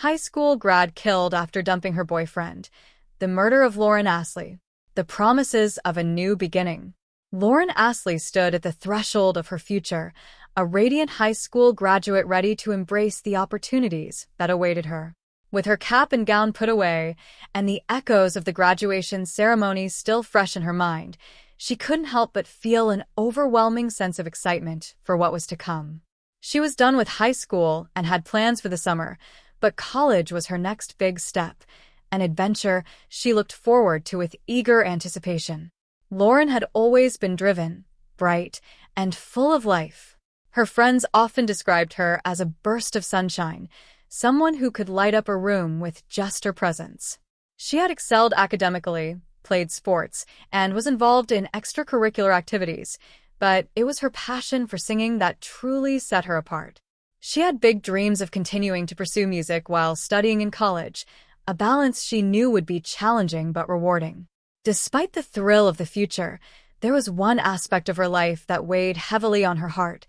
High school grad killed after dumping her boyfriend. The murder of Lauren Astley. The promises of a new beginning. Lauren Astley stood at the threshold of her future, a radiant high school graduate ready to embrace the opportunities that awaited her. With her cap and gown put away, and the echoes of the graduation ceremony still fresh in her mind, she couldn't help but feel an overwhelming sense of excitement for what was to come. She was done with high school and had plans for the summer, but college was her next big step, an adventure she looked forward to with eager anticipation. Lauren had always been driven, bright, and full of life. Her friends often described her as a burst of sunshine, someone who could light up a room with just her presence. She had excelled academically, played sports, and was involved in extracurricular activities, but it was her passion for singing that truly set her apart. She had big dreams of continuing to pursue music while studying in college, a balance she knew would be challenging but rewarding. Despite the thrill of the future, there was one aspect of her life that weighed heavily on her heart: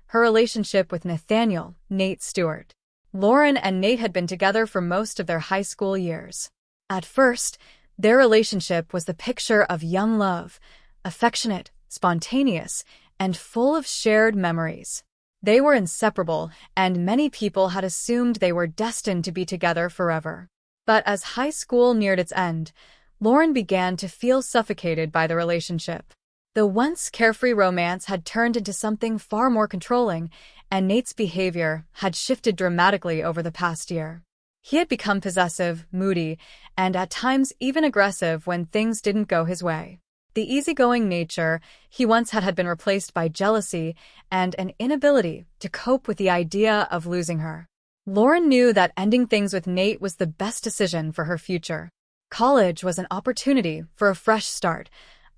her relationship with Nathaniel, Nate Stewart. Lauren and Nate had been together for most of their high school years. At first, their relationship was the picture of young love, affectionate, spontaneous, and full of shared memories. They were inseparable, and many people had assumed they were destined to be together forever. But as high school neared its end, Lauren began to feel suffocated by the relationship. The once carefree romance had turned into something far more controlling, and Nate's behavior had shifted dramatically over the past year. He had become possessive, moody, and at times even aggressive when things didn't go his way. The easygoing nature he once had been replaced by jealousy and an inability to cope with the idea of losing her. Lauren knew that ending things with Nate was the best decision for her future. College was an opportunity for a fresh start,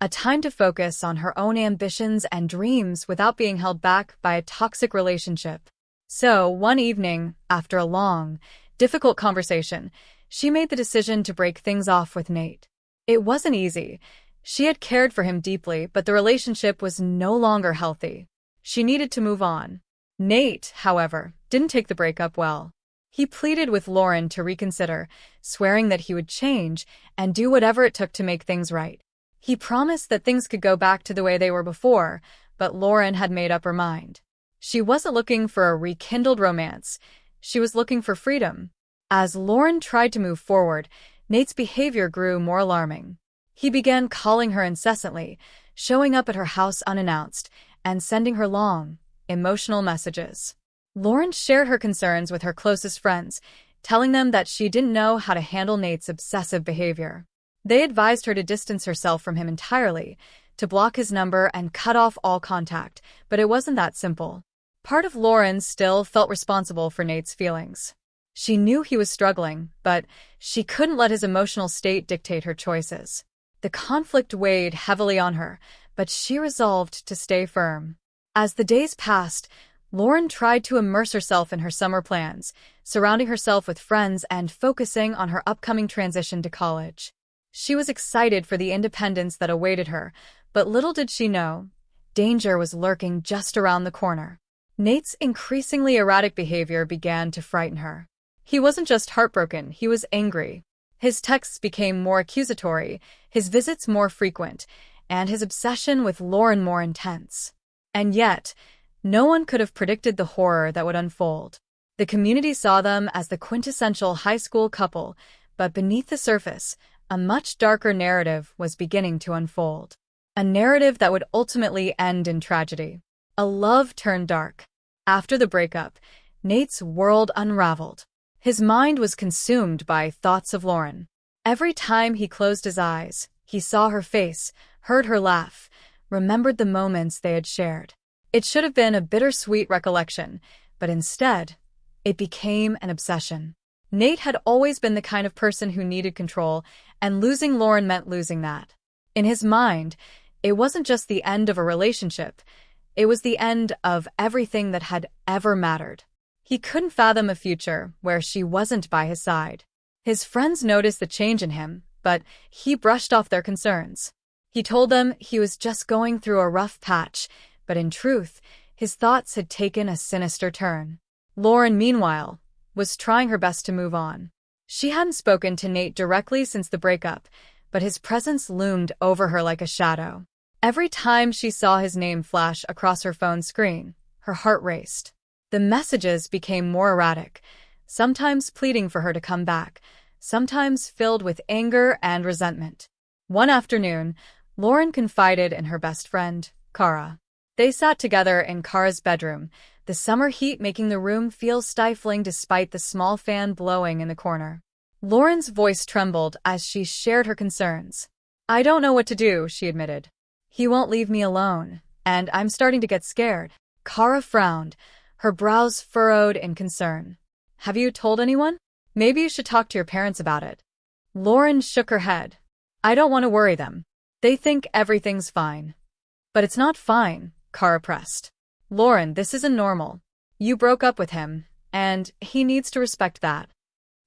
a time to focus on her own ambitions and dreams without being held back by a toxic relationship. So, one evening, after a long, difficult conversation, she made the decision to break things off with Nate. It wasn't easy. She had cared for him deeply, but the relationship was no longer healthy. She needed to move on. Nate, however, didn't take the breakup well. He pleaded with Lauren to reconsider, swearing that he would change and do whatever it took to make things right. He promised that things could go back to the way they were before, but Lauren had made up her mind. She wasn't looking for a rekindled romance. She was looking for freedom. As Lauren tried to move forward, Nate's behavior grew more alarming. He began calling her incessantly, showing up at her house unannounced, and sending her long, emotional messages. Lauren shared her concerns with her closest friends, telling them that she didn't know how to handle Nate's obsessive behavior. They advised her to distance herself from him entirely, to block his number and cut off all contact, but it wasn't that simple. Part of Lauren still felt responsible for Nate's feelings. She knew he was struggling, but she couldn't let his emotional state dictate her choices. The conflict weighed heavily on her, but she resolved to stay firm. As the days passed, Lauren tried to immerse herself in her summer plans, surrounding herself with friends and focusing on her upcoming transition to college. She was excited for the independence that awaited her, but little did she know, danger was lurking just around the corner. Nate's increasingly erratic behavior began to frighten her. He wasn't just heartbroken, he was angry. His texts became more accusatory, his visits more frequent, and his obsession with Lauren more intense. And yet, no one could have predicted the horror that would unfold. The community saw them as the quintessential high school couple, but beneath the surface, a much darker narrative was beginning to unfold. A narrative that would ultimately end in tragedy. A love turned dark. After the breakup, Nate's world unraveled. His mind was consumed by thoughts of Lauren. Every time he closed his eyes, he saw her face, heard her laugh, remembered the moments they had shared. It should have been a bittersweet recollection, but instead, it became an obsession. Nate had always been the kind of person who needed control, and losing Lauren meant losing that. In his mind, it wasn't just the end of a relationship, it was the end of everything that had ever mattered. He couldn't fathom a future where she wasn't by his side. His friends noticed the change in him, but he brushed off their concerns. He told them he was just going through a rough patch, but in truth, his thoughts had taken a sinister turn. Lauren, meanwhile, was trying her best to move on. She hadn't spoken to Nate directly since the breakup, but his presence loomed over her like a shadow. Every time she saw his name flash across her phone screen, her heart raced. The messages became more erratic, sometimes pleading for her to come back, sometimes filled with anger and resentment. One afternoon, Lauren confided in her best friend, Kara. They sat together in Kara's bedroom, the summer heat making the room feel stifling despite the small fan blowing in the corner. Lauren's voice trembled as she shared her concerns. "I don't know what to do," she admitted. "He won't leave me alone, and I'm starting to get scared." Kara frowned, her brows furrowed in concern. "Have you told anyone? Maybe you should talk to your parents about it." Lauren shook her head. "I don't want to worry them. They think everything's fine." "But it's not fine," Kara pressed. "Lauren, this isn't normal. You broke up with him, and he needs to respect that."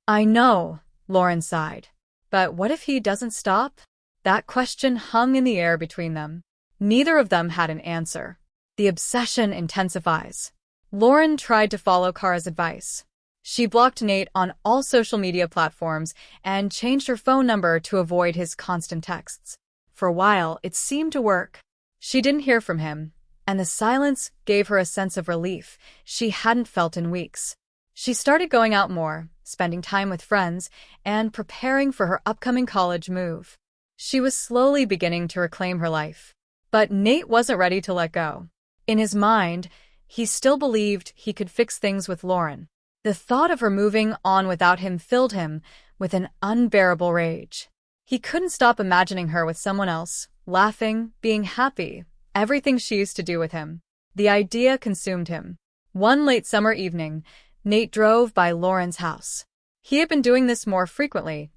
"I know," Lauren sighed. "But what if he doesn't stop?" That question hung in the air between them. Neither of them had an answer. The obsession intensifies. Lauren tried to follow Kara's advice. She blocked Nate on all social media platforms and changed her phone number to avoid his constant texts. For a while, it seemed to work. She didn't hear from him, and the silence gave her a sense of relief she hadn't felt in weeks. She started going out more, spending time with friends, and preparing for her upcoming college move. She was slowly beginning to reclaim her life. But Nate wasn't ready to let go. In his mind, he still believed he could fix things with Lauren. The thought of her moving on without him filled him with an unbearable rage. He couldn't stop imagining her with someone else, laughing, being happy, everything she used to do with him. The idea consumed him. One late summer evening, Nate drove by Lauren's house. He had been doing this more frequently,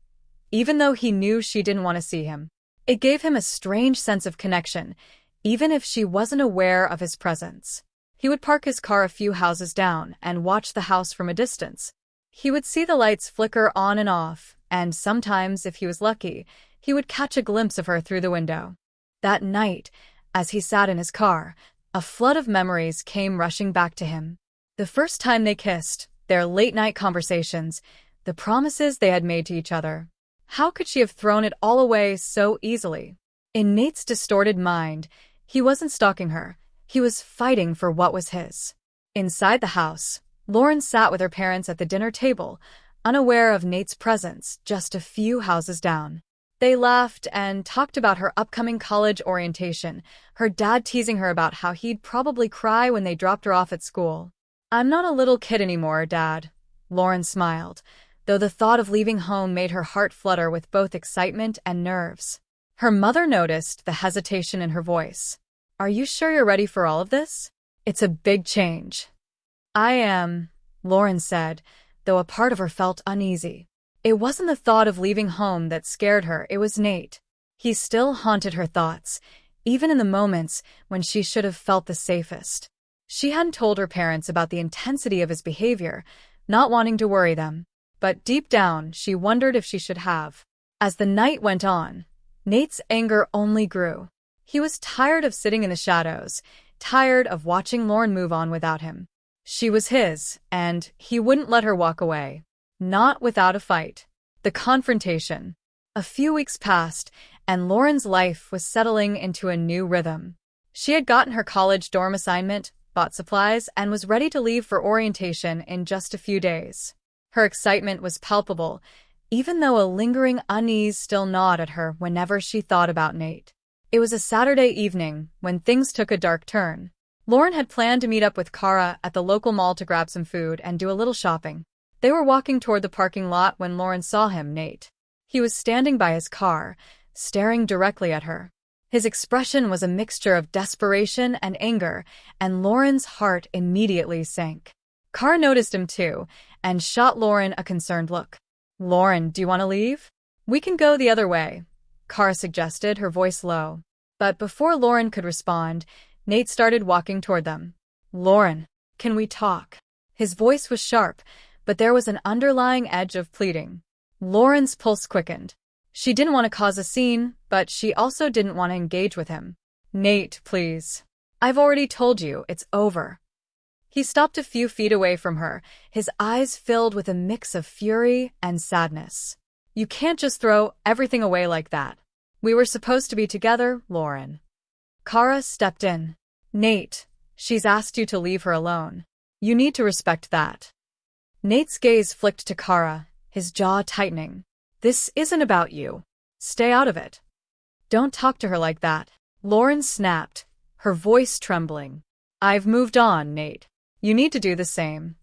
even though he knew she didn't want to see him. It gave him a strange sense of connection, even if she wasn't aware of his presence. He would park his car a few houses down and watch the house from a distance. He would see the lights flicker on and off, and sometimes, if he was lucky, he would catch a glimpse of her through the window. That night, as he sat in his car, a flood of memories came rushing back to him. The first time they kissed, their late-night conversations, the promises they had made to each other. How could she have thrown it all away so easily? In Nate's distorted mind, he wasn't stalking her. He was fighting for what was his. Inside the house, Lauren sat with her parents at the dinner table, unaware of Nate's presence just a few houses down. They laughed and talked about her upcoming college orientation, her dad teasing her about how he'd probably cry when they dropped her off at school. "I'm not a little kid anymore, Dad," Lauren smiled, though the thought of leaving home made her heart flutter with both excitement and nerves. Her mother noticed the hesitation in her voice. "Are you sure you're ready for all of this? It's a big change." "I am," Lauren said, though a part of her felt uneasy. It wasn't the thought of leaving home that scared her, it was Nate. He still haunted her thoughts, even in the moments when she should have felt the safest. She hadn't told her parents about the intensity of his behavior, not wanting to worry them. But deep down, she wondered if she should have. As the night went on, Nate's anger only grew. He was tired of sitting in the shadows, tired of watching Lauren move on without him. She was his, and he wouldn't let her walk away. Not without a fight. The confrontation. A few weeks passed, and Lauren's life was settling into a new rhythm. She had gotten her college dorm assignment, bought supplies, and was ready to leave for orientation in just a few days. Her excitement was palpable, even though a lingering unease still gnawed at her whenever she thought about Nate. It was a Saturday evening when things took a dark turn. Lauren had planned to meet up with Kara at the local mall to grab some food and do a little shopping. They were walking toward the parking lot when Lauren saw him, Nate. He was standing by his car, staring directly at her. His expression was a mixture of desperation and anger, and Lauren's heart immediately sank. Kara noticed him too, and shot Lauren a concerned look. "Lauren, do you want to leave? We can go the other way," Kara suggested, her voice low. But before Lauren could respond, Nate started walking toward them. "Lauren, can we talk?" His voice was sharp, but there was an underlying edge of pleading. Lauren's pulse quickened. She didn't want to cause a scene, but she also didn't want to engage with him. "Nate, please. I've already told you, it's over." He stopped a few feet away from her, his eyes filled with a mix of fury and sadness. You can't just throw everything away like that. We were supposed to be together, Lauren. Kara stepped in. Nate, she's asked you to leave her alone. You need to respect that. Nate's gaze flicked to Kara, his jaw tightening. This isn't about you. Stay out of it. Don't talk to her like that. Lauren snapped, her voice trembling. I've moved on, Nate. You need to do the same.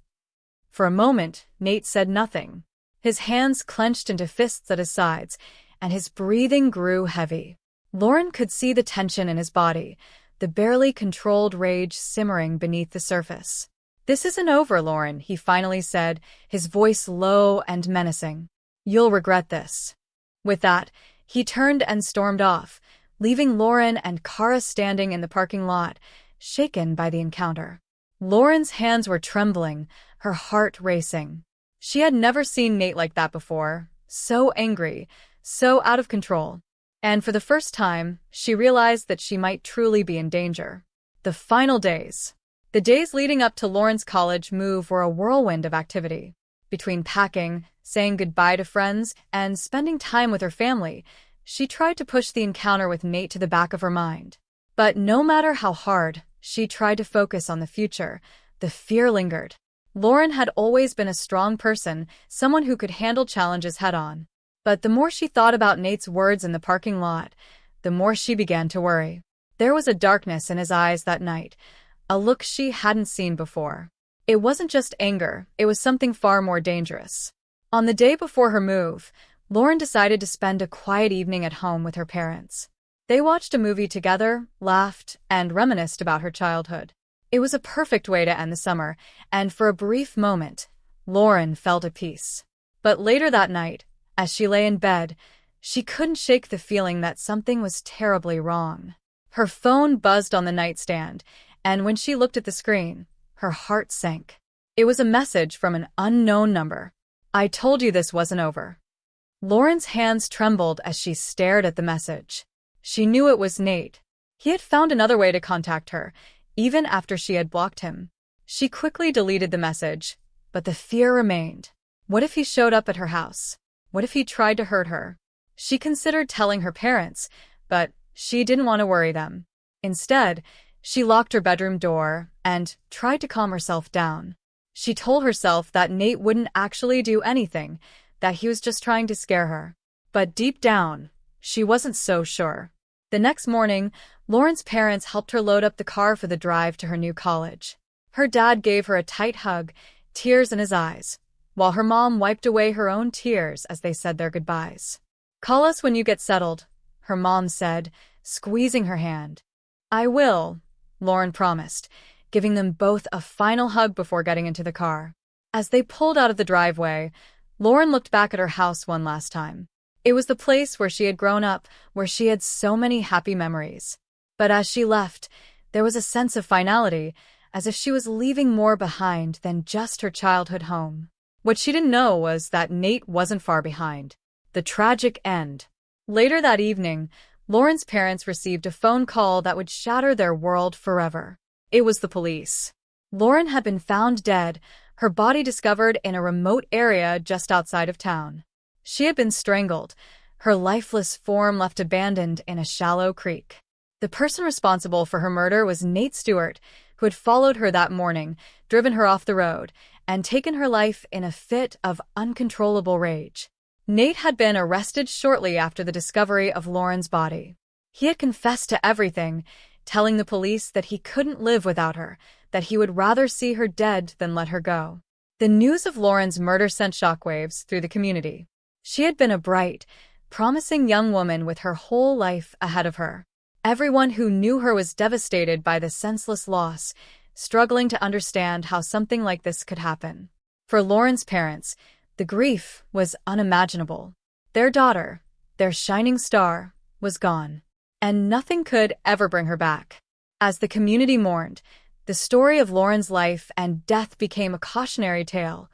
For a moment, Nate said nothing. His hands clenched into fists at his sides, and his breathing grew heavy. Lauren could see the tension in his body, the barely controlled rage simmering beneath the surface. This isn't over, Lauren, he finally said, his voice low and menacing. You'll regret this. With that, he turned and stormed off, leaving Lauren and Kara standing in the parking lot, shaken by the encounter. Lauren's hands were trembling, her heart racing. She had never seen Nate like that before, so angry, so out of control. And for the first time, she realized that she might truly be in danger. The final days. The days leading up to Lauren's college move were a whirlwind of activity. Between packing, saying goodbye to friends, and spending time with her family, she tried to push the encounter with Nate to the back of her mind. But no matter how hard she tried to focus on the future, the fear lingered. Lauren had always been a strong person, someone who could handle challenges head-on. But the more she thought about Nate's words in the parking lot, the more she began to worry. There was a darkness in his eyes that night, a look she hadn't seen before. It wasn't just anger, it was something far more dangerous. On the day before her move, Lauren decided to spend a quiet evening at home with her parents. They watched a movie together, laughed, and reminisced about her childhood. It was a perfect way to end the summer, and for a brief moment, Lauren felt at peace. But later that night, as she lay in bed, she couldn't shake the feeling that something was terribly wrong. Her phone buzzed on the nightstand, and when she looked at the screen, her heart sank. It was a message from an unknown number. I told you this wasn't over. Lauren's hands trembled as she stared at the message. She knew it was Nate. He had found another way to contact her, even after she had blocked him. She quickly deleted the message, but the fear remained. What if he showed up at her house? What if he tried to hurt her? She considered telling her parents, but she didn't want to worry them. Instead, she locked her bedroom door and tried to calm herself down. She told herself that Nate wouldn't actually do anything, that he was just trying to scare her. But deep down, she wasn't so sure. The next morning, Lauren's parents helped her load up the car for the drive to her new college. Her dad gave her a tight hug, tears in his eyes, while her mom wiped away her own tears as they said their goodbyes. Call us when you get settled, her mom said, squeezing her hand. I will, Lauren promised, giving them both a final hug before getting into the car. As they pulled out of the driveway, Lauren looked back at her house one last time. It was the place where she had grown up, where she had so many happy memories. But as she left, there was a sense of finality, as if she was leaving more behind than just her childhood home. What she didn't know was that Nate wasn't far behind. The tragic end. Later that evening, Lauren's parents received a phone call that would shatter their world forever. It was the police. Lauren had been found dead, her body discovered in a remote area just outside of town. She had been strangled, her lifeless form left abandoned in a shallow creek. The person responsible for her murder was Nate Stewart, who had followed her that morning, driven her off the road, and taken her life in a fit of uncontrollable rage. Nate had been arrested shortly after the discovery of Lauren's body. He had confessed to everything, telling the police that he couldn't live without her, that he would rather see her dead than let her go. The news of Lauren's murder sent shockwaves through the community. She had been a bright, promising young woman with her whole life ahead of her. Everyone who knew her was devastated by the senseless loss, struggling to understand how something like this could happen. For Lauren's parents, the grief was unimaginable. Their daughter, their shining star, was gone, and nothing could ever bring her back. As the community mourned, the story of Lauren's life and death became a cautionary tale,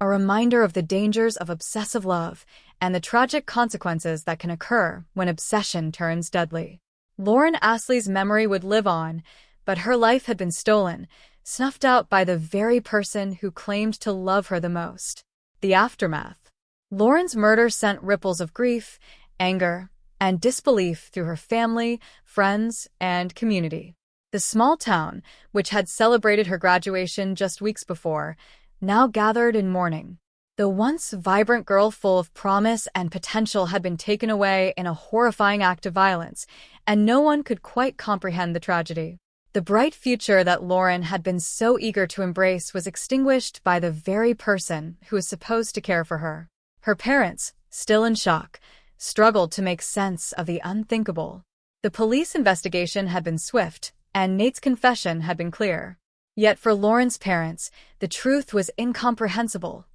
a reminder of the dangers of obsessive love and the tragic consequences that can occur when obsession turns deadly. Lauren Astley's memory would live on, but her life had been stolen, snuffed out by the very person who claimed to love her the most. The aftermath. Lauren's murder sent ripples of grief, anger, and disbelief through her family, friends, and community. The small town, which had celebrated her graduation just weeks before, now gathered in mourning. The once vibrant girl full of promise and potential had been taken away in a horrifying act of violence, and no one could quite comprehend the tragedy. The bright future that Lauren had been so eager to embrace was extinguished by the very person who was supposed to care for her. Her parents, still in shock, struggled to make sense of the unthinkable. The police investigation had been swift, and Nate's confession had been clear. Yet for Lauren's parents, the truth was incomprehensible.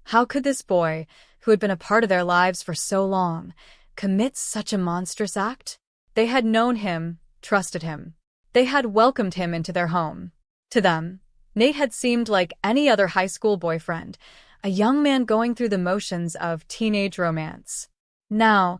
How could this boy, who had been a part of their lives for so long, commit such a monstrous act? They had known him, trusted him. They had welcomed him into their home. To them, Nate had seemed like any other high school boyfriend, a young man going through the motions of teenage romance. Now,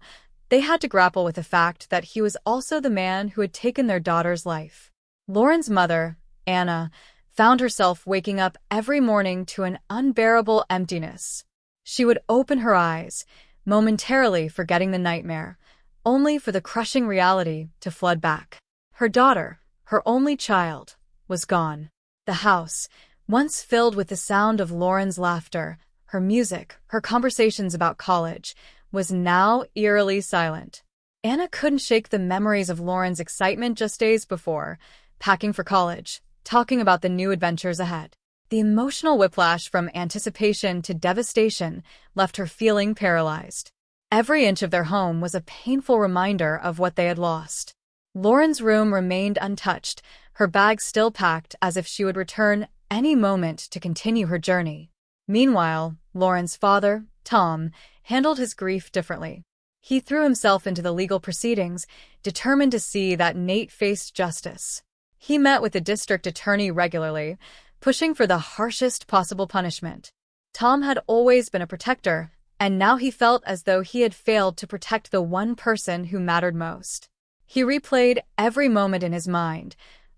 they had to grapple with the fact that he was also the man who had taken their daughter's life. Lauren's mother, Anna, found herself waking up every morning to an unbearable emptiness. She would open her eyes, momentarily forgetting the nightmare, only for the crushing reality to flood back. Her daughter, her only child, was gone. The house, once filled with the sound of Lauren's laughter, her music, her conversations about college, was now eerily silent. Anna couldn't shake the memories of Lauren's excitement just days before, packing for college, talking about the new adventures ahead. The emotional whiplash from anticipation to devastation left her feeling paralyzed. Every inch of their home was a painful reminder of what they had lost. Lauren's room remained untouched, her bag still packed as if she would return any moment to continue her journey. Meanwhile, Lauren's father, Tom, handled his grief differently. He threw himself into the legal proceedings, determined to see that Nate faced justice. He met with the district attorney regularly, pushing for the harshest possible punishment. Tom had always been a protector, and now he felt as though he had failed to protect the one person who mattered most. He replayed every moment in his mind,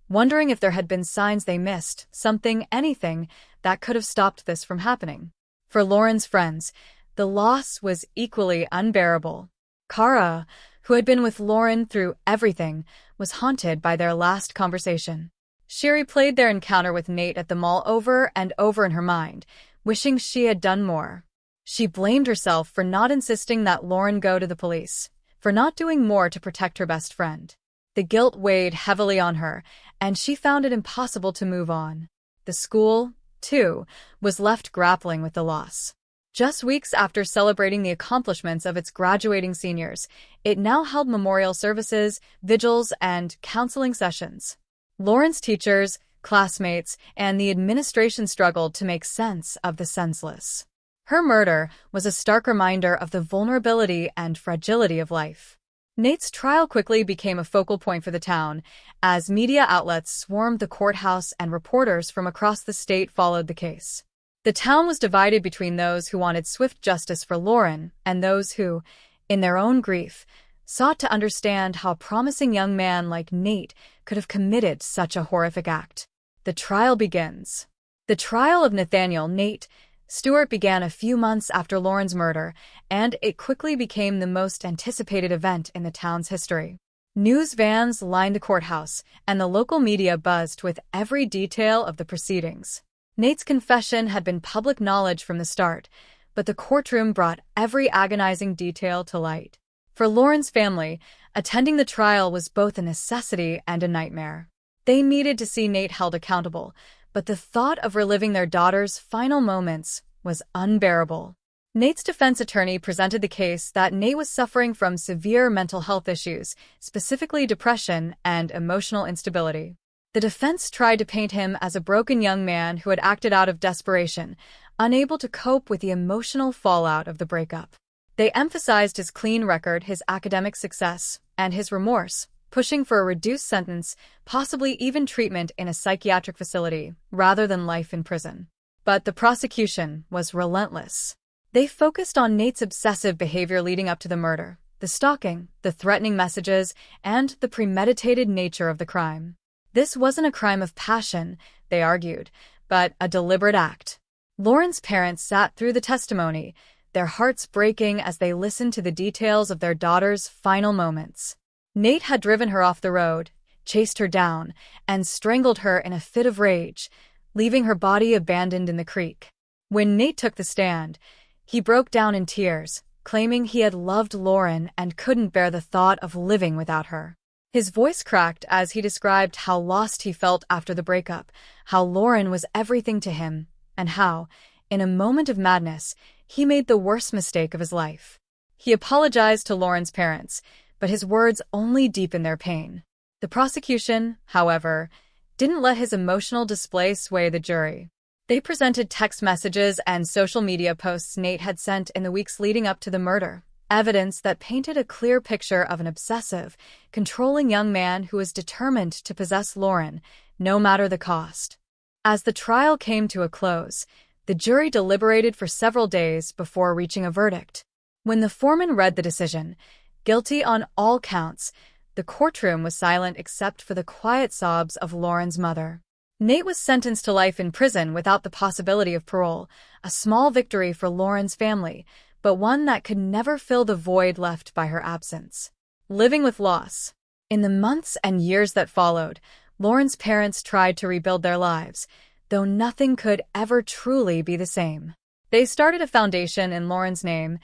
wondering if there had been signs they missed, something, anything, that could have stopped this from happening. For Lauren's friends, the loss was equally unbearable. Kara, who had been with Lauren through everything, was haunted by their last conversation. She replayed their encounter with Nate at the mall over and over in her mind, wishing she had done more. She blamed herself for not insisting that Lauren go to the police, for not doing more to protect her best friend. The guilt weighed heavily on her, and she found it impossible to move on. The school, too, was left grappling with the loss. Just weeks after celebrating the accomplishments of its graduating seniors, it now held memorial services, vigils, and counseling sessions. Lauren's teachers, classmates, and the administration struggled to make sense of the senseless. Her murder was a stark reminder of the vulnerability and fragility of life. Nate's trial quickly became a focal point for the town, as media outlets swarmed the courthouse and reporters from across the state followed the case. The town was divided between those who wanted swift justice for Lauren and those who, in their own grief, sought to understand how a promising young man like Nate could have committed such a horrific act. The trial begins. The trial of Nathaniel Nate Stewart began a few months after Lauren's murder, and it quickly became the most anticipated event in the town's history. News vans lined the courthouse, and the local media buzzed with every detail of the proceedings. Nate's confession had been public knowledge from the start, but the courtroom brought every agonizing detail to light. For Lauren's family, attending the trial was both a necessity and a nightmare. They needed to see Nate held accountable, but the thought of reliving their daughter's final moments was unbearable. Nate's defense attorney presented the case that Nate was suffering from severe mental health issues, specifically depression and emotional instability. The defense tried to paint him as a broken young man who had acted out of desperation, unable to cope with the emotional fallout of the breakup. They emphasized his clean record, his academic success, and his remorse, pushing for a reduced sentence, possibly even treatment in a psychiatric facility, rather than life in prison. But the prosecution was relentless. They focused on Nate's obsessive behavior leading up to the murder, the stalking, the threatening messages, and the premeditated nature of the crime. This wasn't a crime of passion, they argued, but a deliberate act. Lauren's parents sat through the testimony, their hearts breaking as they listened to the details of their daughter's final moments. Nate had driven her off the road, chased her down, and strangled her in a fit of rage, leaving her body abandoned in the creek. When Nate took the stand, he broke down in tears, claiming he had loved Lauren and couldn't bear the thought of living without her. His voice cracked as he described how lost he felt after the breakup, how Lauren was everything to him, and how, in a moment of madness, he made the worst mistake of his life. He apologized to Lauren's parents, but his words only deepened their pain. The prosecution, however, didn't let his emotional display sway the jury. They presented text messages and social media posts Nate had sent in the weeks leading up to the murder, evidence that painted a clear picture of an obsessive, controlling young man who was determined to possess Lauren, no matter the cost. As the trial came to a close, the jury deliberated for several days before reaching a verdict. When the foreman read the decision, guilty on all counts, the courtroom was silent except for the quiet sobs of Lauren's mother. Nate was sentenced to life in prison without the possibility of parole, a small victory for Lauren's family, but one that could never fill the void left by her absence. Living with loss. In the months and years that followed, Lauren's parents tried to rebuild their lives, though nothing could ever truly be the same. They started a foundation in Lauren's name,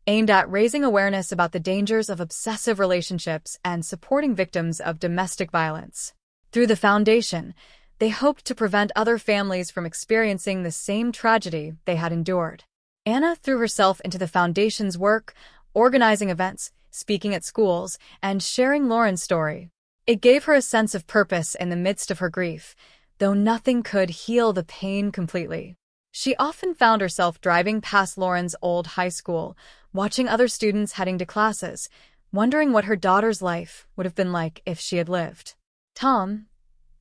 aimed at raising awareness about the dangers of obsessive relationships and supporting victims of domestic violence. Through the foundation, they hoped to prevent other families from experiencing the same tragedy they had endured. Anna threw herself into the foundation's work, organizing events, speaking at schools, and sharing Lauren's story. It gave her a sense of purpose in the midst of her grief, though nothing could heal the pain completely. She often found herself driving past Lauren's old high school, watching other students heading to classes, wondering what her daughter's life would have been like if she had lived. Tom,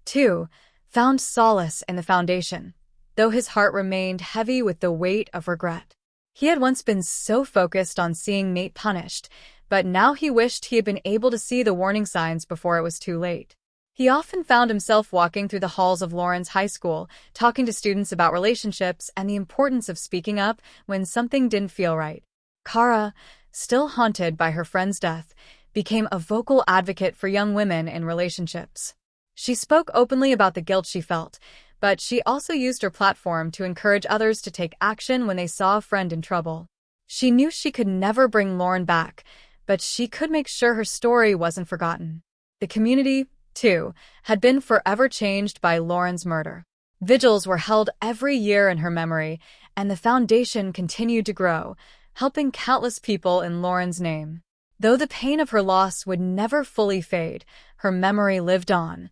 too, found solace in the foundation, though his heart remained heavy with the weight of regret. He had once been so focused on seeing Nate punished, but now he wished he had been able to see the warning signs before it was too late. He often found himself walking through the halls of Lauren's high school, talking to students about relationships and the importance of speaking up when something didn't feel right. Kara, still haunted by her friend's death, became a vocal advocate for young women in relationships. She spoke openly about the guilt she felt, but she also used her platform to encourage others to take action when they saw a friend in trouble. She knew she could never bring Lauren back, but she could make sure her story wasn't forgotten. The community, too, had been forever changed by Lauren's murder. Vigils were held every year in her memory, and the foundation continued to grow, helping countless people in Lauren's name. Though the pain of her loss would never fully fade, her memory lived on,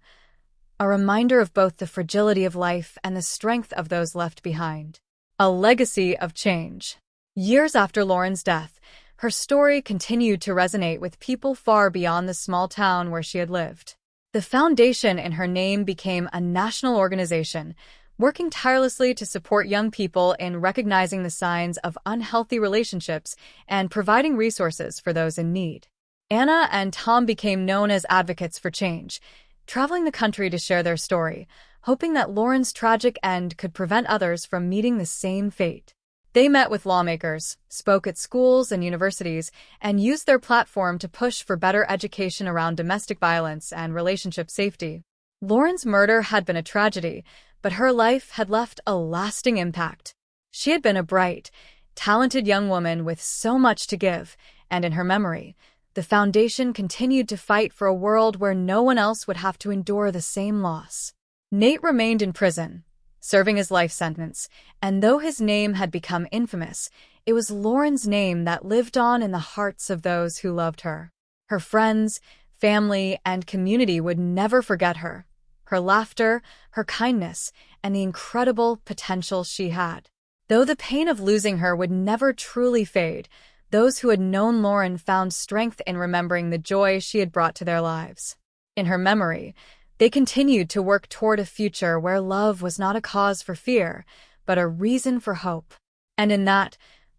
a reminder of both the fragility of life and the strength of those left behind. A legacy of change. Years after Lauren's death, her story continued to resonate with people far beyond the small town where she had lived. The foundation in her name became a national organization, working tirelessly to support young people in recognizing the signs of unhealthy relationships and providing resources for those in need. Anna and Tom became known as advocates for change, traveling the country to share their story, hoping that Lauren's tragic end could prevent others from meeting the same fate. They met with lawmakers, spoke at schools and universities, and used their platform to push for better education around domestic violence and relationship safety. Lauren's murder had been a tragedy, but her life had left a lasting impact. She had been a bright, talented young woman with so much to give, and in her memory, the foundation continued to fight for a world where no one else would have to endure the same loss. Nate remained in prison, serving his life sentence, and though his name had become infamous, it was Lauren's name that lived on in the hearts of those who loved her. Her friends, family, and community would never forget her, her laughter, her kindness, and the incredible potential she had. Though the pain of losing her would never truly fade, those who had known Lauren found strength in remembering the joy she had brought to their lives. In her memory, they continued to work toward a future where love was not a cause for fear, but a reason for hope. And in that,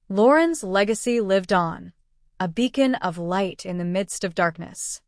Lauren's legacy lived on, a beacon of light in the midst of darkness.